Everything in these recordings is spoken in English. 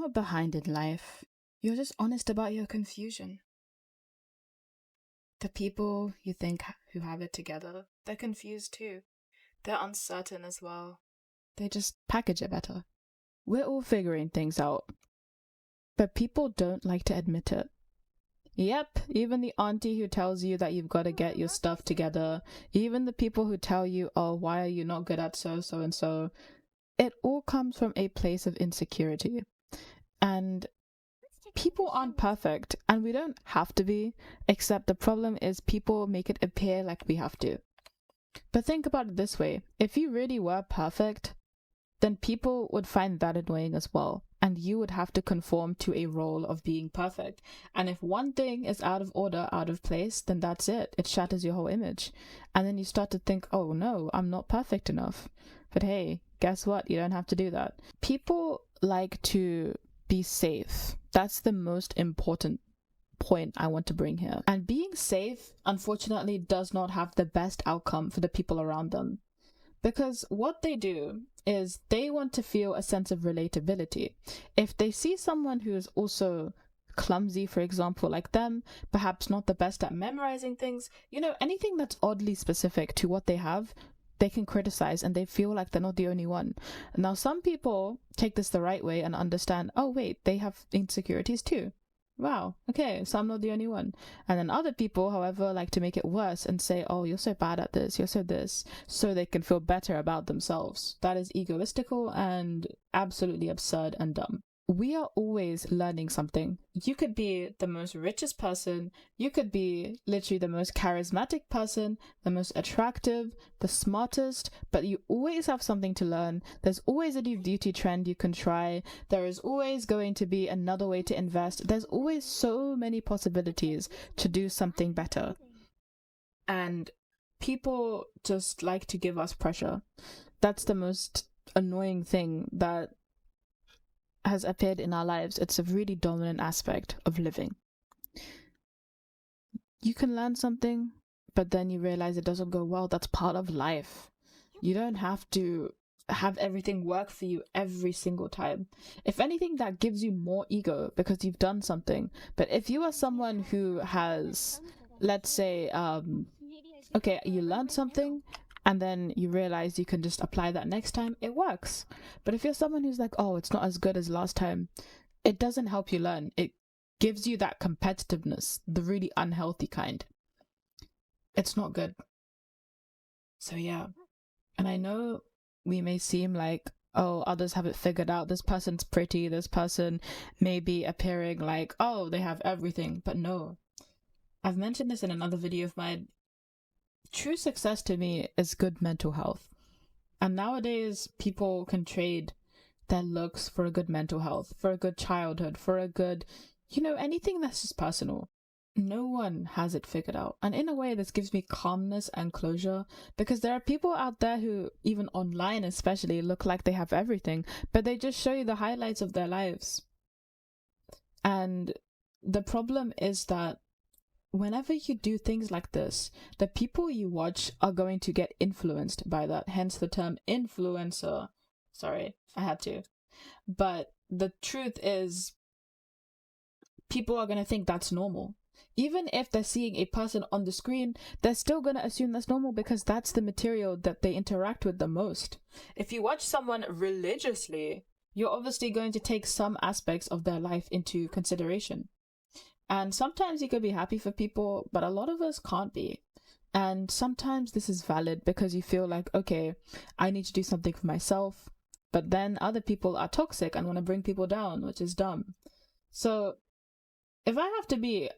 not behind in life. You're just honest about your confusion. The people you think who have it together, they're confused too. They're uncertain as well. They just package it better. We're all figuring things out. But people don't like to admit it. Yep, even the auntie who tells you that you've got to get your stuff together, even the people who tell you, oh, why are you not good at so and so, it all comes from a place of insecurity. And people aren't perfect, and we don't have to be, except the problem is people make it appear like we have to. But think about it this way, if you really were perfect, then people would find that annoying as well, and you would have to conform to a role of being perfect. And if one thing is out of order, out of place, then that's it. It shatters your whole image. And then you start to think, oh no, I'm not perfect enough. But hey, guess what? You don't have to do that. People like to be safe. That's the most important point I want to bring here. And being safe, unfortunately, does not have the best outcome for the people around them. Because what they do is they want to feel a sense of relatability. If they see someone who is also clumsy, for example, like them, perhaps not the best at memorizing things, anything that's oddly specific to what they have, they can criticize and they feel like they're not the only one. Now, some people take this the right way and understand, oh wait, they have insecurities too. Wow, okay, so I'm not the only one. And then other people, however, like to make it worse and say, oh, you're so bad at this, you're so this, so they can feel better about themselves. That is egoistical and absolutely absurd and dumb. We are always learning something. You could be the most richest person, you could be literally the most charismatic person, the most attractive, the smartest, but you always have something to learn. There's always a new beauty trend you can try. There is always going to be another way to invest. There's always so many possibilities to do something better. And people just like to give us pressure. That's the most annoying thing that has appeared in our lives. It's a really dominant aspect of living. You can learn something, but then you realize it doesn't go well. That's part of life. You don't have to have everything work for you every single time. If anything, that gives you more ego because you've done something. But if you are someone who has, let's say, okay, you learned something, and then you realize you can just apply that next time, it works. But if you're someone who's like, oh, it's not as good as last time, it doesn't help you learn. It gives you that competitiveness, the really unhealthy kind. It's not good. So yeah. And I know we may seem like, oh, others have it figured out. This person's pretty. This person may be appearing like, oh, they have everything. But no. I've mentioned this in another video of mine. True success to me is good mental health. And nowadays, people can trade their looks for a good mental health, for a good childhood, for a good, anything that's just personal. No one has it figured out. And in a way, this gives me calmness and closure, because there are people out there who, even online especially, look like they have everything, but they just show you the highlights of their lives. And the problem is that whenever you do things like this, the people you watch are going to get influenced by that, hence the term influencer. Sorry, I had to. But the truth is, people are going to think that's normal. Even if they're seeing a person on the screen, they're still going to assume that's normal because that's the material that they interact with the most. If you watch someone religiously, you're obviously going to take some aspects of their life into consideration. And sometimes you could be happy for people, but a lot of us can't be. And sometimes this is valid because you feel like, okay, I need to do something for myself. But then other people are toxic and want to bring people down, which is dumb. So if I have to be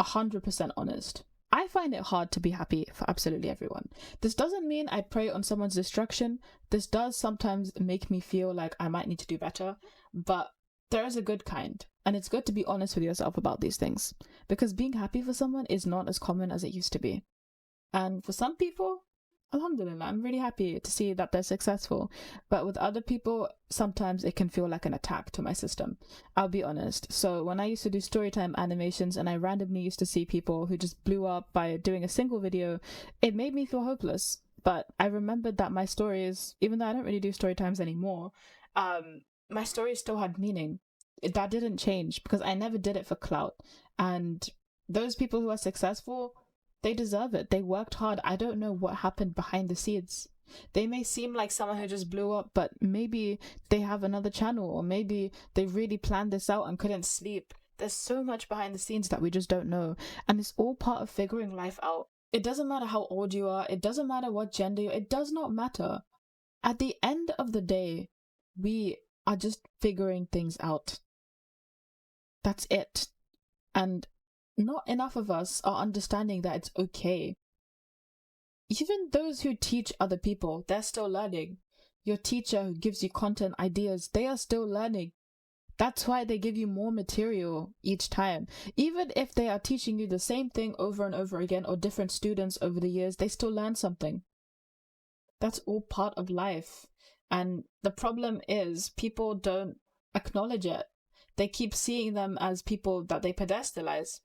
100% honest, I find it hard to be happy for absolutely everyone. This doesn't mean I pray on someone's destruction. This does sometimes make me feel like I might need to do better, but there is a good kind. And it's good to be honest with yourself about these things, because being happy for someone is not as common as it used to be. And for some people, alhamdulillah, I'm really happy to see that they're successful. But with other people, sometimes it can feel like an attack to my system. I'll be honest. So when I used to do storytime animations and I randomly used to see people who just blew up by doing a single video, it made me feel hopeless. But I remembered that my stories, even though I don't really do story times anymore, my stories still had meaning. that didn't change because I never did it for clout. And those people who are successful, they deserve it. They worked hard. I don't know what happened behind the scenes. They may seem like someone who just blew up, but maybe they have another channel, or maybe they really planned this out and couldn't sleep. There's so much behind the scenes that we just don't know. And it's all part of figuring life out. It doesn't matter how old you are. It doesn't matter what gender you are. It does not matter. At the end of the day, we are just figuring things out. That's it. And not enough of us are understanding that it's okay. Even those who teach other people, they're still learning. Your teacher who gives you content ideas, they are still learning. That's why they give you more material each time. Even if they are teaching you the same thing over and over again, or different students over the years, they still learn something. That's all part of life. And the problem is people don't acknowledge it. They keep seeing them as people that they pedestalize.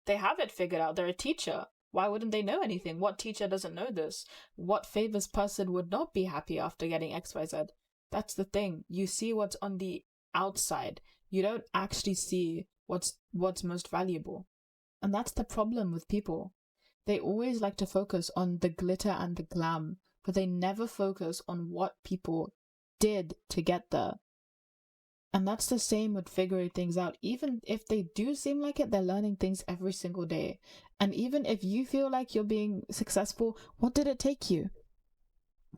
They have it figured out. They're a teacher. Why wouldn't they know anything? What teacher doesn't know this? What famous person would not be happy after getting XYZ? That's the thing. You see what's on the outside. You don't actually see what's most valuable. And that's the problem with people. They always like to focus on the glitter and the glam, but they never focus on what people did to get there. And that's the same with figuring things out. Even if they do seem like it, they're learning things every single day. And even if you feel like you're being successful, what did it take you?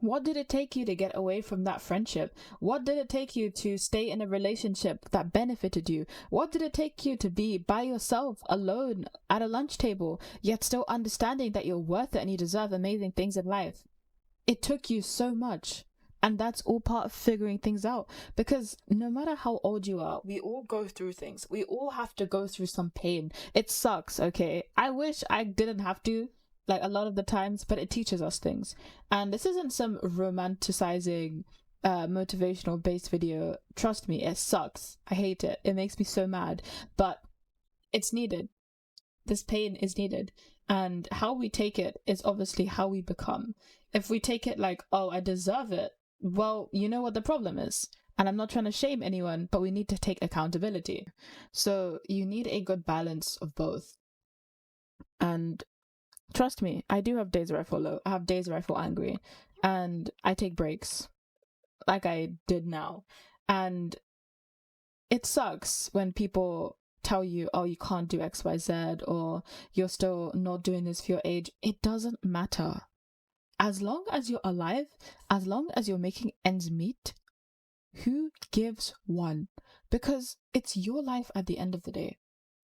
What did it take you to get away from that friendship? What did it take you to stay in a relationship that benefited you? What did it take you to be by yourself, alone, at a lunch table, yet still understanding that you're worth it and you deserve amazing things in life? It took you so much. And that's all part of figuring things out. Because no matter how old you are, we all go through things. We all have to go through some pain. It sucks, okay? I wish I didn't have to, like a lot of the times, but it teaches us things. And this isn't some romanticizing, motivational based video. Trust me, it sucks. I hate it. It makes me so mad. But it's needed. This pain is needed. And how we take it is obviously how we become. If we take it like, oh, I deserve it, well, you know what the problem is. And I'm not trying to shame anyone, but we need to take accountability. So you need a good balance of both. And trust me, I do have days where I feel low. I have days where I feel angry. And I take breaks, like I did now. And it sucks when people tell you, oh, you can't do XYZ, or you're still not doing this for your age. It doesn't matter. As long as you're alive, as long as you're making ends meet, who gives one? Because it's your life at the end of the day.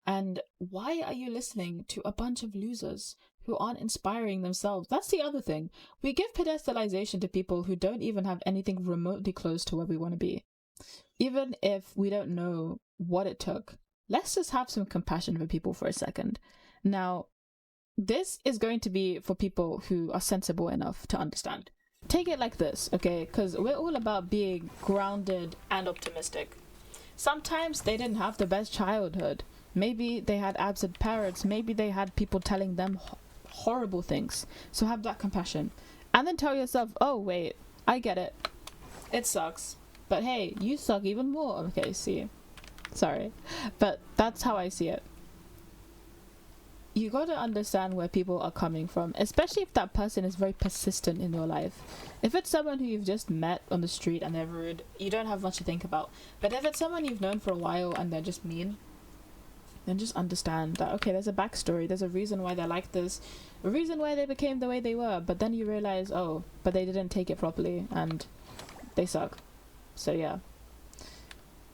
And why are you listening to a bunch of losers who aren't inspiring themselves? That's the other thing. We give pedestalization to people who don't even have anything remotely close to where we want to be. Even if we don't know what it took, let's just have some compassion for people for a second. Now, this is going to be for people who are sensible enough to understand. Take it like this, okay? Because we're all about being grounded and optimistic. Sometimes they didn't have the best childhood. Maybe they had absent parents. Maybe they had people telling them horrible things. So have that compassion. And then tell yourself, oh, wait, I get it. It sucks. But hey, you suck even more. Okay, see. Sorry. But that's how I see it. You gotta understand where people are coming from, especially if that person is very persistent in your life. If it's someone who you've just met on the street and they're rude, you don't have much to think about. But if it's someone you've known for a while and they're just mean, then just understand that, okay, there's a backstory, there's a reason why they're like this, a reason why they became the way they were. But then you realize, oh, but they didn't take it properly and they suck. So yeah.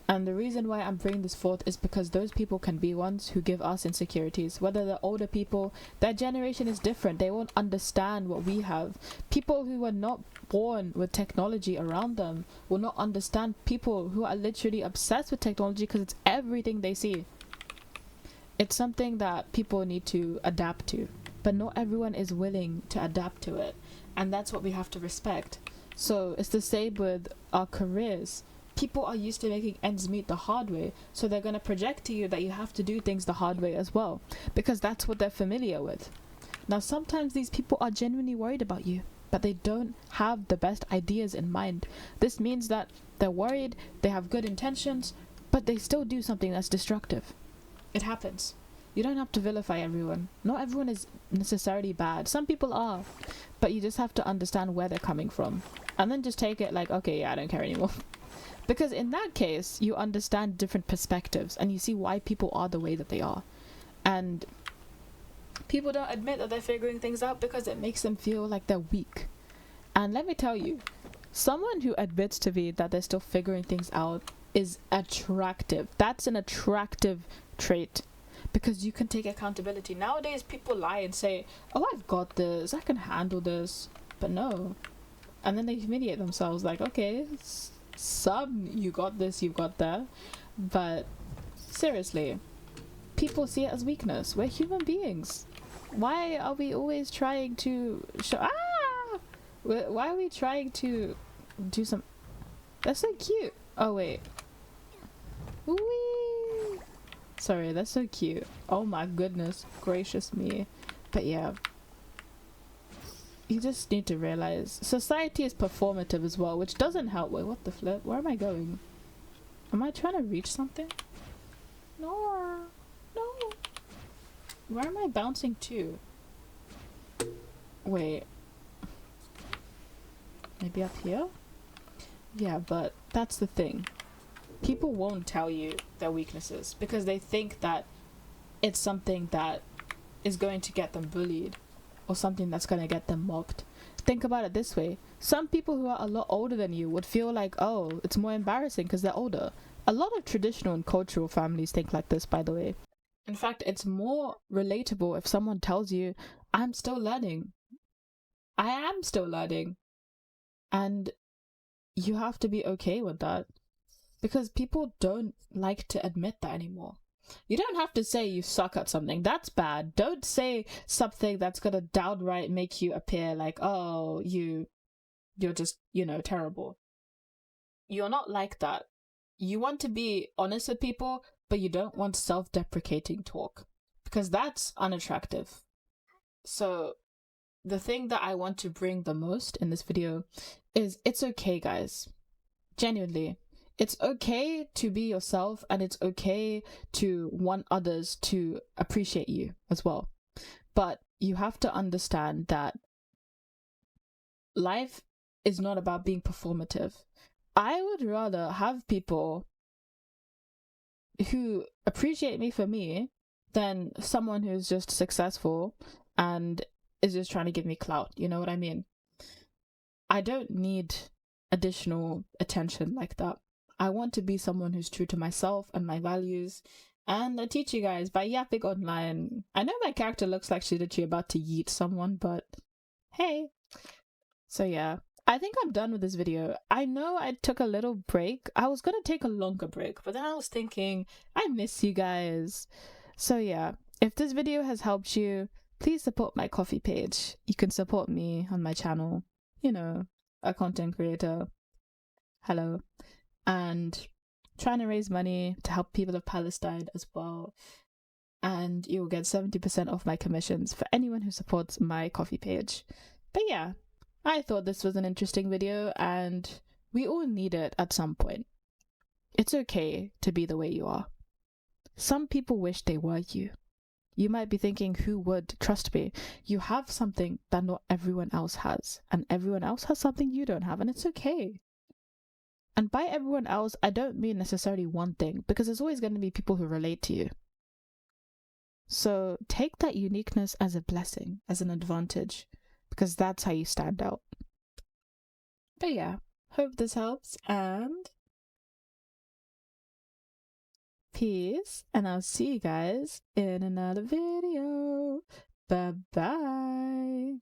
And the reason why I'm bringing this forth is because those people can be ones who give us insecurities. Whether they're older people, their generation is different. They won't understand what we have. People who are not born with technology around them will not understand people who are literally obsessed with technology because it's everything they see. It's something that people need to adapt to. But not everyone is willing to adapt to it. And that's what we have to respect. So it's the same with our careers. People are used to making ends meet the hard way, so they're going to project to you that you have to do things the hard way as well, because that's what they're familiar with. Now, sometimes these people are genuinely worried about you, but they don't have the best ideas in mind. This means that they're worried, they have good intentions, but they still do something that's destructive. It happens. You don't have to vilify everyone. Not everyone is necessarily bad. Some people are, but you just have to understand where they're coming from, and then just take it like, okay, yeah, I don't care anymore. Because in that case, you understand different perspectives and you see why people are the way that they are. And people don't admit that they're figuring things out because it makes them feel like they're weak. And let me tell you, someone who admits to me that they're still figuring things out is attractive. That's an attractive trait, because you can take accountability. Nowadays, people lie and say, oh, I've got this, I can handle this. But no. And then they humiliate themselves like, okay, you got this, you got that. But seriously, people see it as weakness. We're human beings. Why are we always trying to show... Why are we trying to do some... That's so cute. Oh, wait. Whee! Sorry, that's so cute. Oh my goodness gracious me. But yeah, you just need to realize society is performative as well, which doesn't help. Wait, what the flip? Where am I going? Am I trying to reach something? No. Where am I bouncing to? Wait. Maybe up here? Yeah, but that's the thing. People won't tell you their weaknesses because they think that it's something that is going to get them bullied or something that's going to get them mocked. Think about it this way. Some people who are a lot older than you would feel like, oh, it's more embarrassing because they're older. A lot of traditional and cultural families think like this, by the way. In fact, it's more relatable if someone tells you, I'm still learning. I am still learning. And you have to be okay with that. Because people don't like to admit that anymore. You don't have to say you suck at something. That's bad. Don't say something that's gonna downright make you appear like, oh, you're just, terrible. You're not like that. You want to be honest with people, but you don't want self-deprecating talk. Because that's unattractive. So, the thing that I want to bring the most in this video is it's okay, guys. Genuinely. It's okay to be yourself, and it's okay to want others to appreciate you as well. But you have to understand that life is not about being performative. I would rather have people who appreciate me for me than someone who's just successful and is just trying to give me clout. You know what I mean? I don't need additional attention like that. I want to be someone who's true to myself and my values. And I teach you guys by yapping online. I know my character looks like she's literally about to yeet someone, but hey. So yeah, I think I'm done with this video. I know I took a little break. I was gonna take a longer break, but then I was thinking, I miss you guys. So yeah, if this video has helped you, please support my Ko-fi page. You can support me on my channel. A content creator. Hello. And trying to raise money to help people of Palestine as well. And you will get 70% off my commissions for anyone who supports my Ko-fi page. But yeah, I thought this was an interesting video, and we all need it at some point. It's okay to be the way you are. Some people wish they were you. You might be thinking, who would? Trust me, you have something that not everyone else has, and everyone else has something you don't have, and it's okay. And by everyone else, I don't mean necessarily one thing, because there's always going to be people who relate to you. So take that uniqueness as a blessing, as an advantage, because that's how you stand out. But yeah, hope this helps, and peace, and I'll see you guys in another video. Bye bye.